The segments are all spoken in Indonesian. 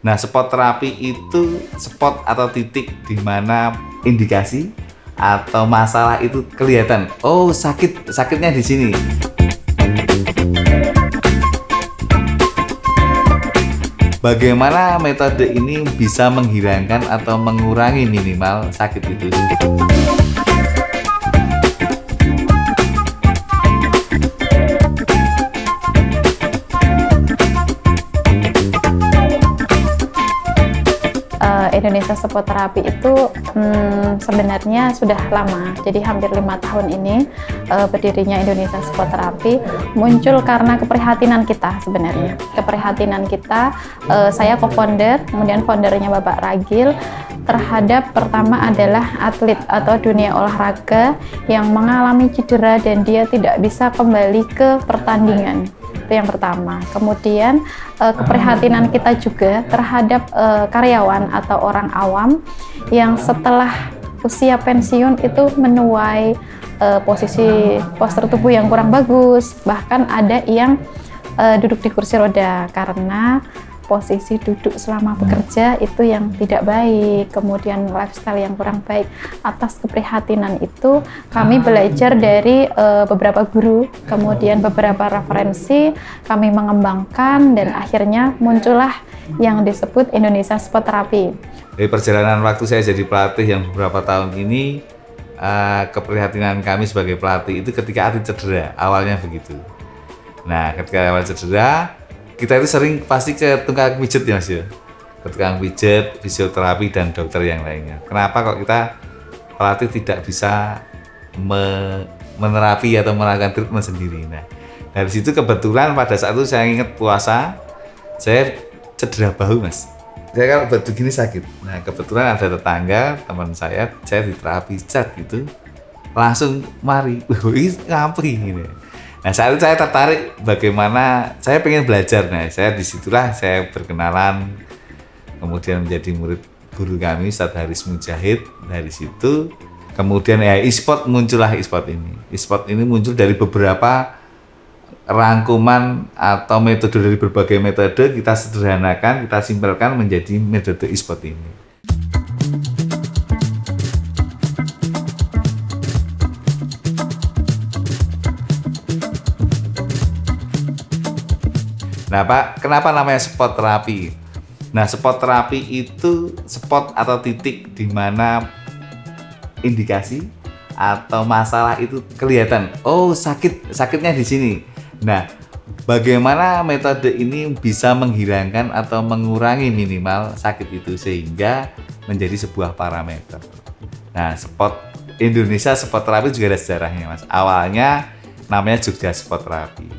Nah, spot terapi itu spot atau titik di mana indikasi atau masalah itu kelihatan. Oh, sakitnya di sini. Bagaimana metode ini bisa menghilangkan atau mengurangi minimal sakit itu? Indonesia Spot Therapy itu sebenarnya sudah lama, jadi hampir 5 tahun ini berdirinya Indonesia Spot Therapy muncul karena keprihatinan kita sebenarnya. Keprihatinan kita, saya co-founder, kemudian foundernya Bapak Ragil, terhadap pertama adalah atlet atau dunia olahraga yang mengalami cedera dan dia tidak bisa kembali ke pertandingan. Itu yang pertama. Kemudian keprihatinan kita juga terhadap karyawan atau orang awam yang setelah usia pensiun itu menuai posisi postur tubuh yang kurang bagus, bahkan ada yang duduk di kursi roda karena posisi duduk selama bekerja itu yang tidak baik, kemudian lifestyle yang kurang baik. Atas keprihatinan itu kami belajar dari beberapa guru, kemudian beberapa referensi kami mengembangkan dan akhirnya muncullah yang disebut Indonesia Spot Therapy. Dari perjalanan waktu saya jadi pelatih yang beberapa tahun ini, keprihatinan kami sebagai pelatih itu ketika atlet cedera, awalnya begitu. Nah, ketika awal cedera, kita itu sering pasti ke tukang pijet ya Mas ya, ke tukang pijet, fisioterapi dan dokter yang lainnya. Kenapa kok kita pelatih tidak bisa menerapi atau melakukan treatment sendiri? Nah, dari situ kebetulan pada saat itu saya ingat puasa, saya cedera bahu Mas. Saya kalau begini sakit. Nah, kebetulan ada tetangga teman saya diterapi cat gitu, langsung mari, ngapri ini. Nah, saat itu saya tertarik bagaimana saya pengen belajar. Nah, disitulah saya berkenalan, kemudian menjadi murid guru kami Ustadz Haris Mujahid. Dari situ kemudian e-sport muncullah e-sport ini. E-sport ini muncul dari beberapa rangkuman atau metode dari berbagai metode kita sederhanakan, kita simpelkan menjadi metode e-sport ini. Nah Pak, kenapa namanya spot terapi? Nah, spot terapi itu spot atau titik di mana indikasi atau masalah itu kelihatan. Oh, sakitnya di sini. Nah, bagaimana metode ini bisa menghilangkan atau mengurangi minimal sakit itu sehingga menjadi sebuah parameter. Nah, Indonesia Spot Therapy juga ada sejarahnya Mas. Awalnya namanya Jogja Spot Therapy.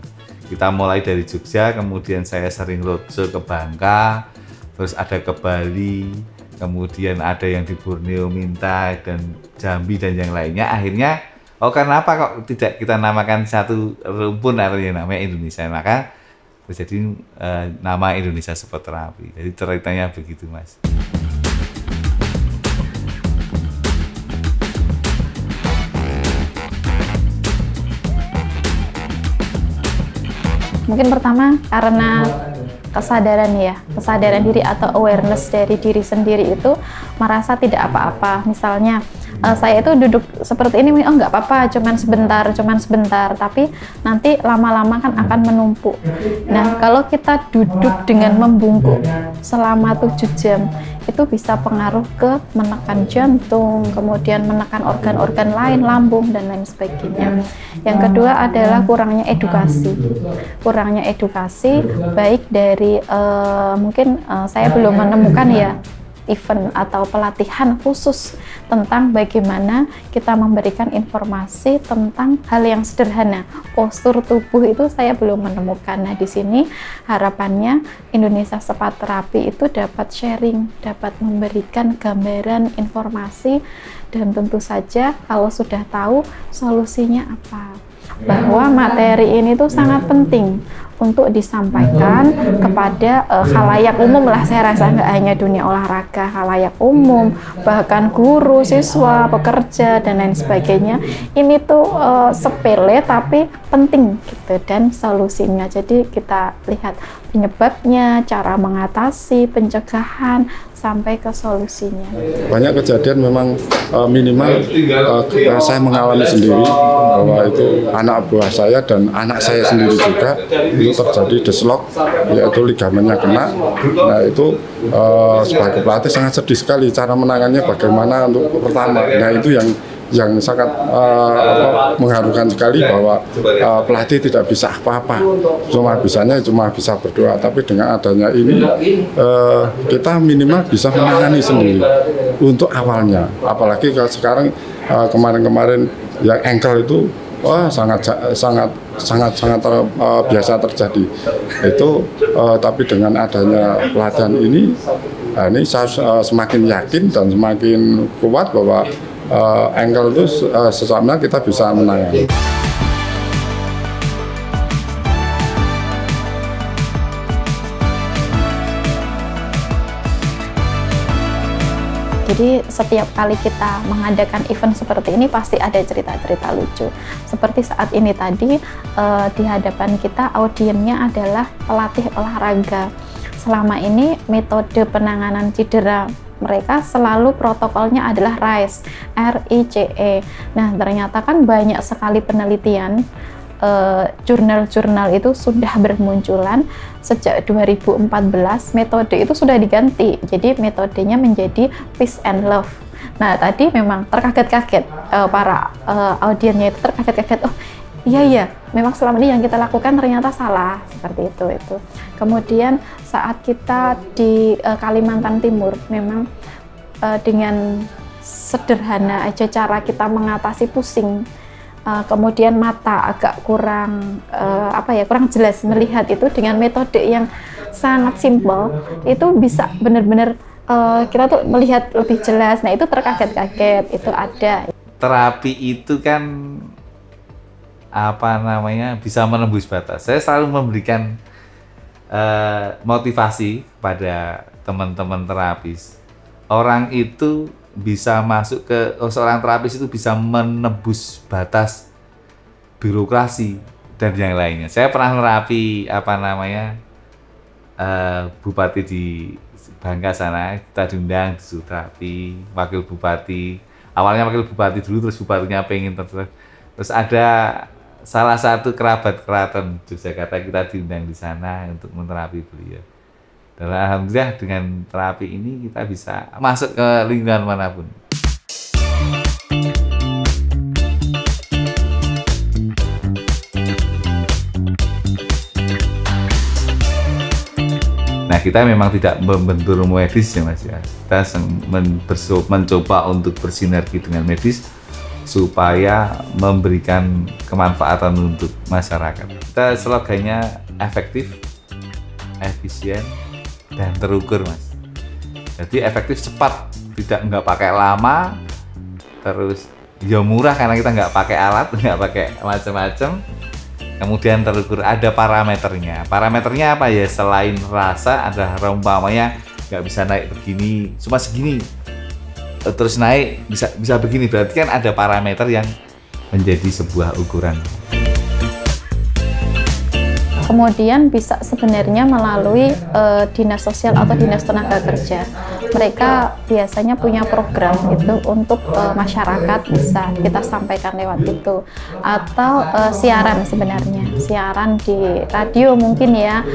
Kita mulai dari Jogja, kemudian saya sering roadshow ke Bangka, terus ada ke Bali, kemudian ada yang di Borneo, Minta, dan Jambi, dan yang lainnya. Akhirnya, kenapa kok tidak kita namakan satu rumpun atau yang namanya Indonesia? Maka terjadi nama Indonesia Spot Therapy. Jadi ceritanya begitu Mas. Mungkin pertama karena kesadaran diri atau awareness dari diri sendiri itu merasa tidak apa-apa. Misalnya saya itu duduk seperti ini, nggak apa-apa, cuman sebentar, tapi nanti lama-lama kan akan menumpuk. Nah, kalau kita duduk dengan membungkuk selama 7 jam, itu bisa pengaruh ke menekan jantung, kemudian menekan organ-organ lain, lambung, dan lain sebagainya. Yang kedua adalah kurangnya edukasi baik dari mungkin saya belum menemukan ya event atau pelatihan khusus tentang bagaimana kita memberikan informasi tentang hal yang sederhana. Postur tubuh itu saya belum menemukan. Nah, di sini harapannya Indonesia Spot Therapy itu dapat sharing, dapat memberikan gambaran informasi, dan tentu saja kalau sudah tahu solusinya apa. Bahwa materi ini tuh sangat penting untuk disampaikan kepada khalayak umum lah, saya rasa nggak hanya dunia olahraga, khalayak umum, bahkan guru, siswa, pekerja, dan lain sebagainya. Ini tuh sepele tapi penting gitu, dan solusinya. Jadi kita lihat penyebabnya, cara mengatasi, pencegahan, sampai ke solusinya. Banyak kejadian memang minimal saya mengalami sendiri bahwa itu anak buah saya dan anak saya sendiri juga itu terjadi deslok, yaitu ligamennya kena. Nah itu sebagai pelatih sangat sedih sekali cara menangannya bagaimana untuk pertama. Nah itu yang sangat mengharukan sekali bahwa pelatih tidak bisa apa-apa, cuma bisa berdoa. Tapi dengan adanya ini kita minimal bisa menangani sendiri untuk awalnya. Apalagi kalau sekarang kemarin-kemarin yang ankle itu sangat biasa terjadi itu. Tapi dengan adanya pelatihan ini saya semakin yakin dan semakin kuat bahwa ankle itu sesamanya kita bisa menangani. Jadi setiap kali kita mengadakan event seperti ini pasti ada cerita-cerita lucu. Seperti saat ini tadi di hadapan kita audiennya adalah pelatih olahraga. Selama ini metode penanganan cedera mereka selalu protokolnya adalah RICE, R-I-C-E. Nah, ternyata kan banyak sekali penelitian, jurnal-jurnal itu sudah bermunculan sejak 2014, metode itu sudah diganti. Jadi metodenya menjadi peace and love. Nah, tadi memang terkaget-kaget, para audiennya itu terkaget-kaget, oh iya, memang selama ini yang kita lakukan ternyata salah, seperti itu. Kemudian saat kita di Kalimantan Timur, memang dengan sederhana aja cara kita mengatasi pusing, kemudian mata agak kurang kurang jelas melihat, itu dengan metode yang sangat simpel, itu bisa benar-benar kita tuh melihat lebih jelas. Nah, itu terkaget-kaget, itu ada. Terapi itu kan bisa menembus batas. Saya selalu memberikan motivasi pada teman-teman terapis. Seorang terapis itu bisa menembus batas birokrasi dan yang lainnya. Saya pernah terapi bupati di Bangka sana, kita diundang disuruh terapi wakil bupati. Awalnya wakil bupati dulu, terus bupatinya pengen terus ada salah satu kerabat keraton Yogyakarta, kita diundang di sana untuk menterapi beliau. Dan alhamdulillah dengan terapi ini kita bisa masuk ke lingkungan manapun. Nah, kita memang tidak membentur medis ya Mas ya. Kita mencoba untuk bersinergi dengan medis supaya memberikan kemanfaatan untuk masyarakat. Kita slogannya efektif, efisien, dan terukur Mas. Jadi efektif, cepat, nggak pakai lama, terus ya murah karena kita nggak pakai alat, nggak pakai macam-macam. Kemudian terukur, ada parameternya. Parameternya apa ya? Selain rasa, ada umpamanya nggak bisa naik begini, cuma segini. Terus naik bisa begini, berarti kan ada parameter yang menjadi sebuah ukuran. Kemudian bisa sebenarnya melalui dinas sosial atau dinas tenaga kerja. Mereka biasanya punya program itu untuk masyarakat, bisa kita sampaikan lewat itu. Atau siaran, sebenarnya siaran di radio mungkin ya,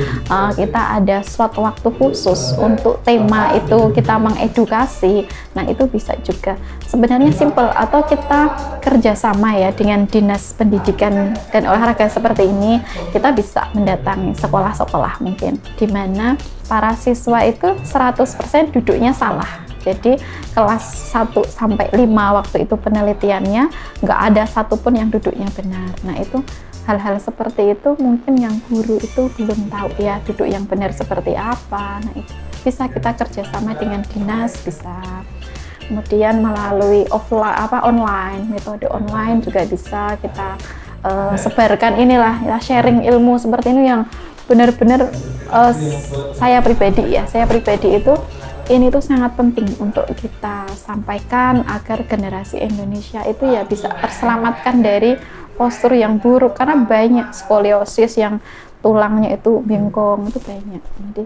kita ada slot waktu khusus untuk tema itu, kita mengedukasi. Nah, itu bisa juga. Sebenarnya simple, atau kita kerjasama ya dengan dinas pendidikan dan olahraga seperti ini, kita bisa mendatangi sekolah-sekolah mungkin di mana para siswa itu 100% duduknya salah. Jadi kelas 1 sampai 5 waktu itu penelitiannya nggak ada satupun yang duduknya benar. Nah, itu hal-hal seperti itu mungkin yang guru itu belum tahu ya, duduk yang benar seperti apa. Nah, itu bisa kita kerjasama dengan dinas, bisa. Kemudian melalui online, metode online juga bisa kita sebarkan inilah ya, sharing ilmu seperti ini yang benar-benar saya pribadi itu ini tuh sangat penting untuk kita sampaikan agar generasi Indonesia itu ya bisa terselamatkan dari postur yang buruk, karena banyak skoliosis yang tulangnya itu bengkong, itu banyak. Jadi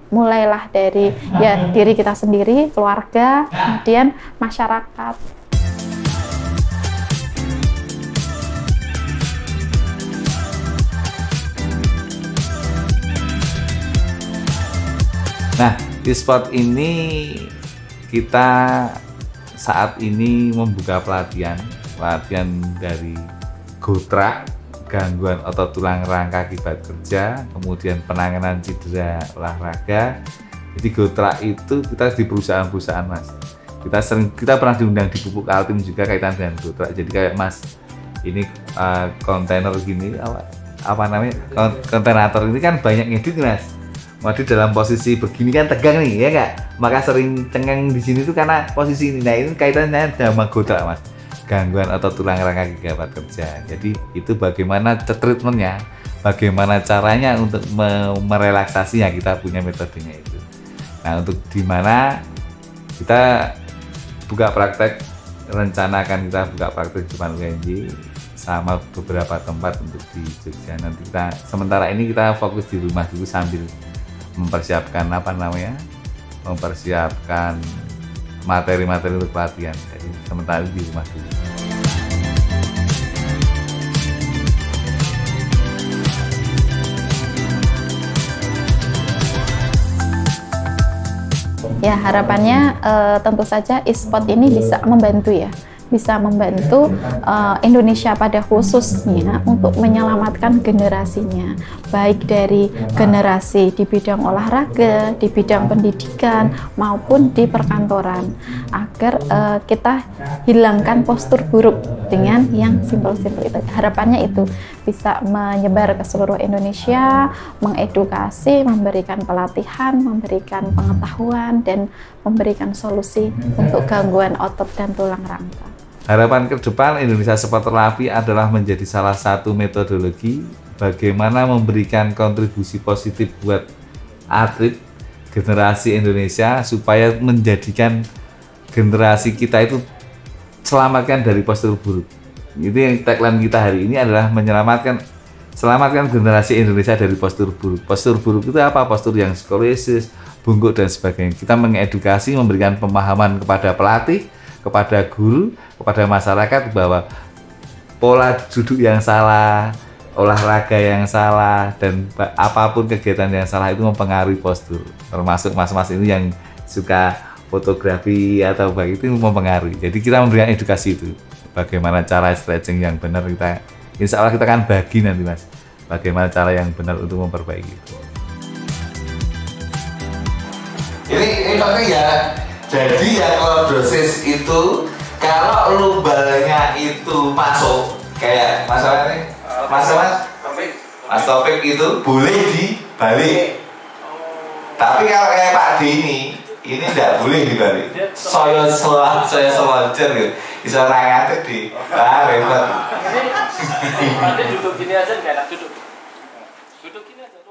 mulailah dari ya diri kita sendiri, keluarga, kemudian masyarakat. Nah, e-sport ini kita saat ini membuka pelatihan dari GOTRA, gangguan otot tulang rangka akibat kerja, kemudian penanganan cedera olahraga. Jadi GOTRA itu kita di perusahaan-perusahaan, Mas. Kita pernah diundang di Pupuk Altim juga kaitan dengan GOTRA. Jadi kayak Mas ini kontainer gini apa namanya? Kontenator ini kan banyak ngedit, Mas. Waduh, dalam posisi begini kan tegang nih, ya nggak? Maka sering cengeng di sini tuh karena posisi ini. Nah, ini kaitannya sama GOTRA, Mas. Gangguan otot tulang rangka akibat kerja. Jadi itu bagaimana treatmentnya, bagaimana caranya untuk merelaksasinya, kita punya metodenya itu. Nah, untuk di mana kita buka praktek, rencana akan kita buka praktek di depan UNJ sama beberapa tempat untuk di Jogja. Nanti kita sementara ini kita fokus di rumah dulu sambil mempersiapkan mempersiapkan materi-materi untuk pelatihan. Jadi sementara di rumah dulu. Ya, harapannya tentu saja e-sport ini bisa membantu ya. Bisa membantu Indonesia pada khususnya untuk menyelamatkan generasinya, baik dari generasi di bidang olahraga, di bidang pendidikan, maupun di perkantoran, agar kita hilangkan postur buruk dengan yang simpel-simpel itu. Harapannya itu bisa menyebar ke seluruh Indonesia, mengedukasi, memberikan pelatihan, memberikan pengetahuan, dan memberikan solusi untuk gangguan otot dan tulang rangka. Harapan ke depan Indonesia Sport Therapy adalah menjadi salah satu metodologi bagaimana memberikan kontribusi positif buat atlet generasi Indonesia supaya menjadikan generasi kita itu selamatkan dari postur buruk. Itu yang tagline kita hari ini adalah selamatkan generasi Indonesia dari postur buruk. Postur buruk itu apa? Postur yang skoliyosis, bungkuk dan sebagainya. Kita mengedukasi, memberikan pemahaman kepada pelatih, kepada guru, kepada masyarakat bahwa pola duduk yang salah, olahraga yang salah, dan apapun kegiatan yang salah itu mempengaruhi postur. Termasuk mas-mas ini yang suka fotografi atau baik itu mempengaruhi. Jadi kita memberikan edukasi itu. Bagaimana cara stretching yang benar, kita insya Allah kita akan bagi nanti, Mas. Bagaimana cara yang benar untuk memperbaiki itu. Ini penting ya. Jadi ya kalau dosis itu kalau lubalnya itu masuk kayak masalahnya Mas Topik itu boleh dibalik. Tapi kalau kayak Pak D ini tidak boleh dibalik. Saya selanjutnya gitu. Bisa ngantuk di. Repot. Ini duduk gini aja nggak enak duduk. Duduk gini aja.